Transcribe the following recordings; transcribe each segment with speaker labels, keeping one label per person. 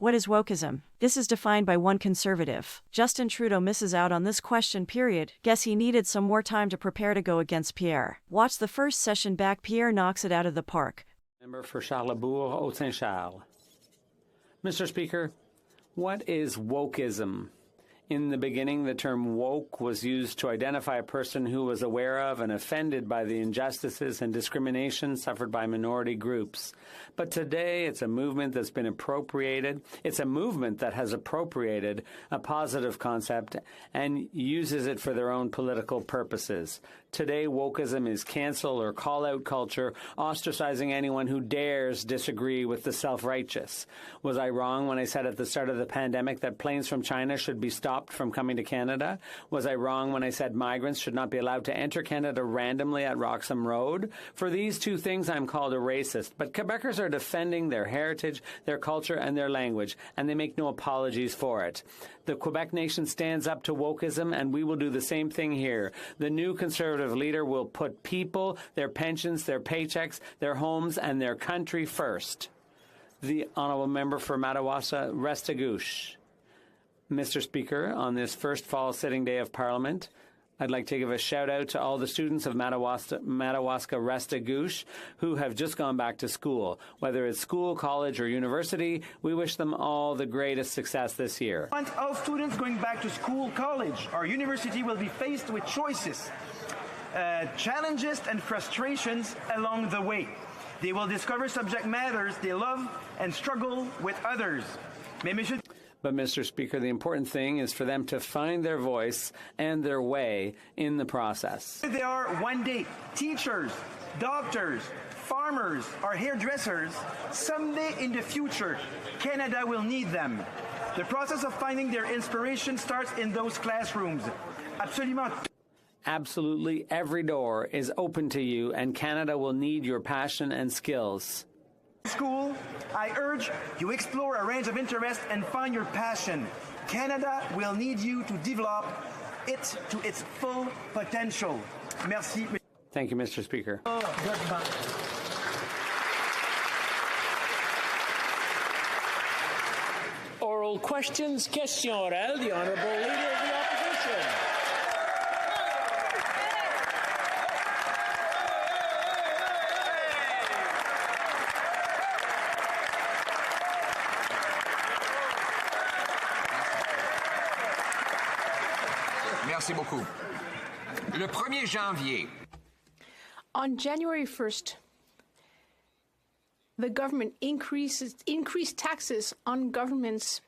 Speaker 1: What is wokeism? This is defined by one conservative. Justintrudeau misses out on this question, period. Guess he needed some more time to prepare to go against Pierre. Watch the first session back. Pierre knocks it out of the park.
Speaker 2: Member for Charlesbourg, Haute-Saint-Charles. Mr. Speaker, what is wokeism? In the beginning, the term woke was used to identify a person who was aware of and offended by the injustices and discrimination suffered by minority groups. But today, it's a movement that's been appropriated. It's a movement that has appropriated a positive concept and uses it for their own political purposes. Today, wokeism is cancel or call-out culture, ostracizing anyone who dares disagree with the self-righteous. Was I wrong when I said at the start of the pandemic that planes from China should be stopped from coming to Canada? Was I wrong when I said migrants should not be allowed to enter Canada randomly at Roxham Road? For these two things, I'm called a racist. But Quebecers are defending their heritage, their culture, and their language, and they make no apologies for it. The Quebec nation stands up to wokeism, and we will do the same thing here. The new Conservative leader will put people, their pensions, their paychecks, their homes, and their country first. The honourable member for Madawaska-Restigouche. Mr. Speaker, on this first fall sitting day of Parliament, I'd like to give a shout-out to all the students of Madawaska-Restigouche who have just gone back to school. Whether it's school, college, or university, we wish them all the greatest success this year.
Speaker 3: All students going back to school, college, or university will be faced with choices, challenges, and frustrations along the way. They will discover subject matters they love and struggle with others.
Speaker 2: But, Mr. Speaker, the important thing is for them to find their voice and their way in the process.
Speaker 3: They are one day teachers, doctors, farmers, or hairdressers. Someday in the future, Canada will need them. The process of finding their inspiration starts in those classrooms.
Speaker 2: Absolutely every door is open to you, and Canada will need your passion and skills.
Speaker 3: School, I urge you explore a range of interests and find your passion. Canada will need you to develop it to its full potential. Merci.
Speaker 2: Thank you, Mr. Speaker.
Speaker 4: Oral questions, question orale, the Honourable Leader of the Opposition.
Speaker 5: Merci beaucoup. Le 1er janvier.
Speaker 6: On January 1st, the government increased taxes on government's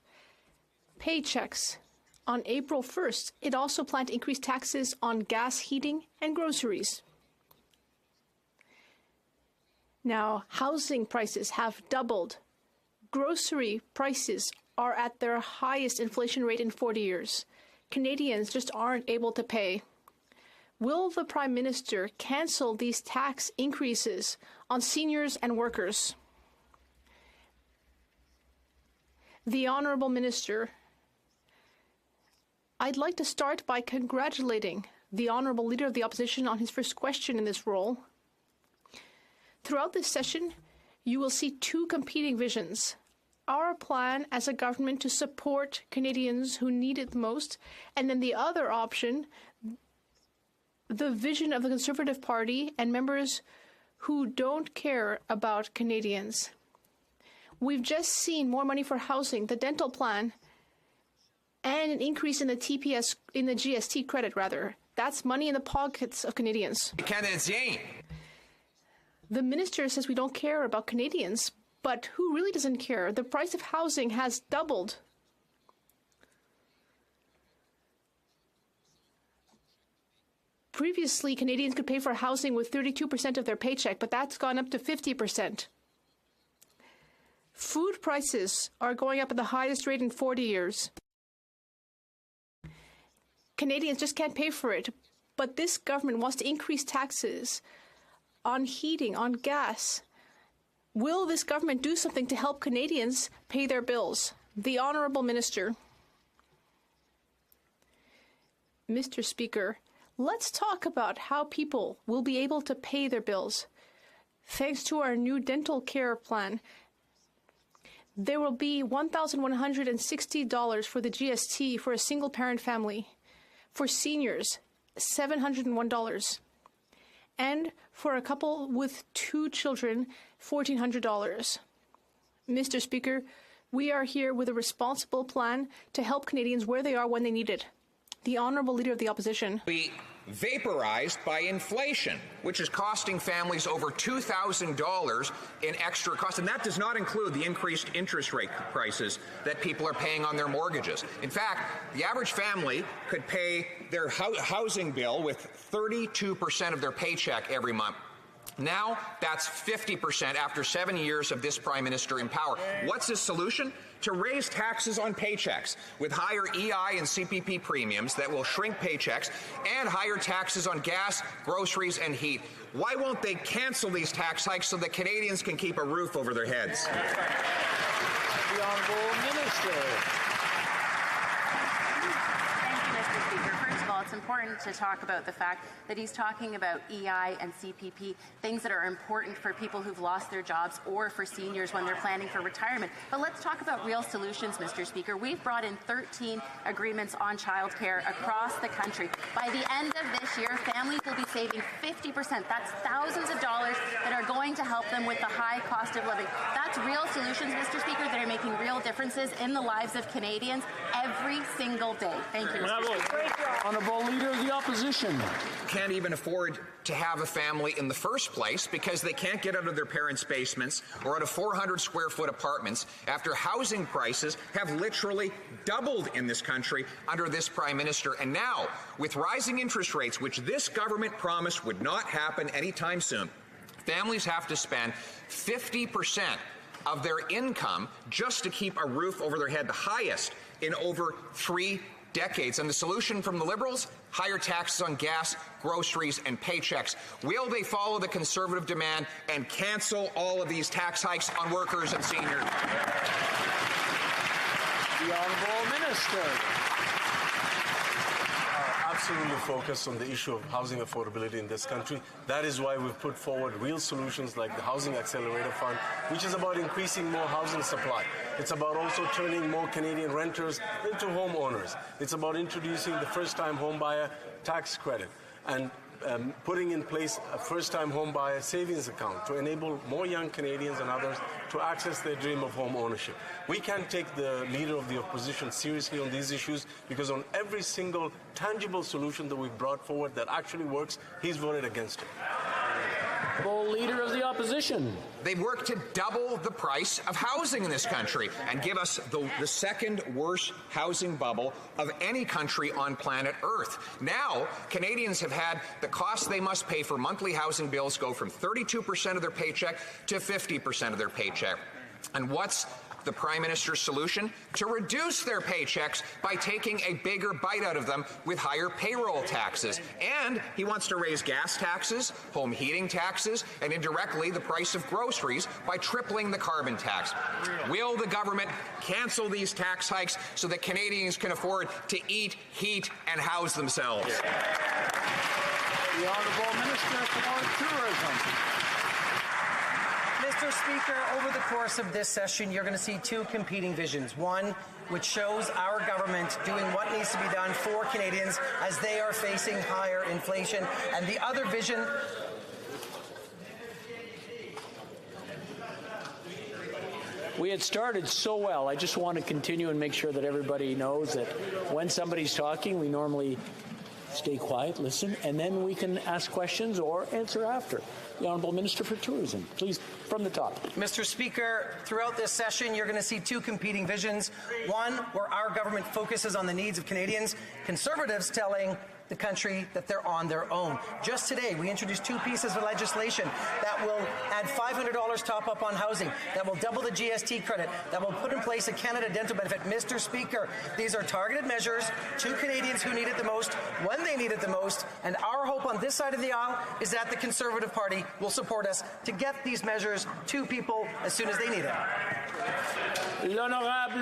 Speaker 6: paychecks. On April 1st, it also planned to increase taxes on gas, heating, and groceries. Now, housing prices have doubled. Grocery prices are at their highest inflation rate in 40 years. Canadians just aren't able to pay. Will the Prime Minister cancel these tax increases on seniors and workers? The Honourable Minister, I'd like to start by congratulating the Honourable Leader of the Opposition on his first question in this role. Throughout this session, you will see two competing visions. Our plan as a government to support Canadians who need it the most, and then the other option, the vision of the Conservative Party and members who don't care about Canadians. We've just seen more money for housing, the dental plan, and an increase in the GST credit, rather. That's money in the pockets of Canadians.
Speaker 5: Canadiens.
Speaker 6: The minister says we don't care about Canadians, but who really doesn't care? The price of housing has doubled. Previously, Canadians could pay for housing with 32% of their paycheck, but that's gone up to 50%. Food prices are going up at the highest rate in 40 years. Canadians just can't pay for it, but this government wants to increase taxes on heating, on gas. Will this government do something to help Canadians pay their bills? The Honourable Minister. Mr. Speaker, let's talk about how people will be able to pay their bills. Thanks to our new dental care plan, There will be $1,160 for the GST for a single-parent family. For seniors, $701. And for a couple with 2 children, $1,400. Mr. Speaker, we are here with a responsible plan to help Canadians where they are when they need it. The Honourable Leader of the Opposition.
Speaker 5: Be vaporized by inflation, which is costing families over $2,000 in extra cost. And that does not include the increased interest rate prices that people are paying on their mortgages. In fact, the average family could pay their housing bill with 32% of their paycheck every month. Now, that's 50% after 7 years of this Prime Minister in power. What's his solution? To raise taxes on paychecks with higher EI and CPP premiums that will shrink paychecks and higher taxes on gas, groceries, and heat. Why won't they cancel these tax hikes so that Canadians can keep a roof over their heads?
Speaker 4: The Honourable Minister.
Speaker 7: It's important to talk about the fact that he's talking about EI and CPP, things that are important for people who've lost their jobs or for seniors when they're planning for retirement. But let's talk about real solutions, Mr. Speaker. We've brought in 13 agreements on childcare across the country. By the end of this year, families will be saving 50%. That's thousands of dollars that are going to help them with the high cost of living. That's real solutions, Mr. Speaker, that are making real differences in the lives of Canadians every single day. Thank you, Mr. Speaker.
Speaker 4: Honourable Leader of the Opposition.
Speaker 5: Can't even afford to have a family in the first place because they can't get out of their parents' basements or out of 400-square-foot apartments after housing prices have literally doubled in this country under this Prime Minister. And now, with rising interest rates, which this government promised would not happen anytime soon, families have to spend 50% of their income just to keep a roof over their head, the highest in over 3 decades. And the solution from the Liberals? Higher taxes on gas, groceries, and paychecks. Will they follow the Conservative demand and cancel all of these tax hikes on workers and seniors?
Speaker 4: The Honourable Minister.
Speaker 8: Absolutely focused on the issue of housing affordability in this country. That is why we've put forward real solutions like the Housing Accelerator Fund, which is about increasing more housing supply. It's about also turning more Canadian renters into homeowners. It's about introducing the first-time homebuyer tax credit and putting in place a first-time homebuyer savings account to enable more young Canadians and others to access their dream of home ownership. We can't take the Leader of the Opposition seriously on these issues because on every single tangible solution that we've brought forward that actually works, he's voted against it.
Speaker 4: Leader of the Opposition.
Speaker 5: They've worked to double the price of housing in this country and give us the second worst housing bubble of any country on planet Earth. Now, Canadians have had the cost they must pay for monthly housing bills go from 32% of their paycheck to 50% of their paycheck. And what's the Prime Minister's solution? To reduce their paychecks by taking a bigger bite out of them with higher payroll taxes. And he wants to raise gas taxes, home heating taxes, and indirectly the price of groceries by tripling the carbon tax. Will the government cancel these tax hikes so that Canadians can afford to eat, heat, and house themselves?
Speaker 4: The Honourable Minister for Tourism.
Speaker 9: Mr. Speaker, over the course of this session, you're going to see 2 competing visions. One, which shows our government doing what needs to be done for Canadians as they are facing higher inflation. And the other vision...
Speaker 4: We had started so well. I just want to continue and make sure that everybody knows that when somebody's talking, we normally stay quiet, listen, and then we can ask questions or answer after. The Honourable Minister for Tourism, please, from the top.
Speaker 9: Mr. Speaker, throughout this session, you're going to see 2 competing visions. One, where our government focuses on the needs of Canadians. Conservatives telling the country that they're on their own. Just today, we introduced 2 pieces of legislation that will add $500 top-up on housing, that will double the GST credit, that will put in place a Canada dental benefit. Mr. Speaker, these are targeted measures to Canadians who need it the most, when they need it the most, and our hope on this side of the aisle is that the Conservative Party will support us to get these measures to people as soon as they need it.
Speaker 4: L'honorable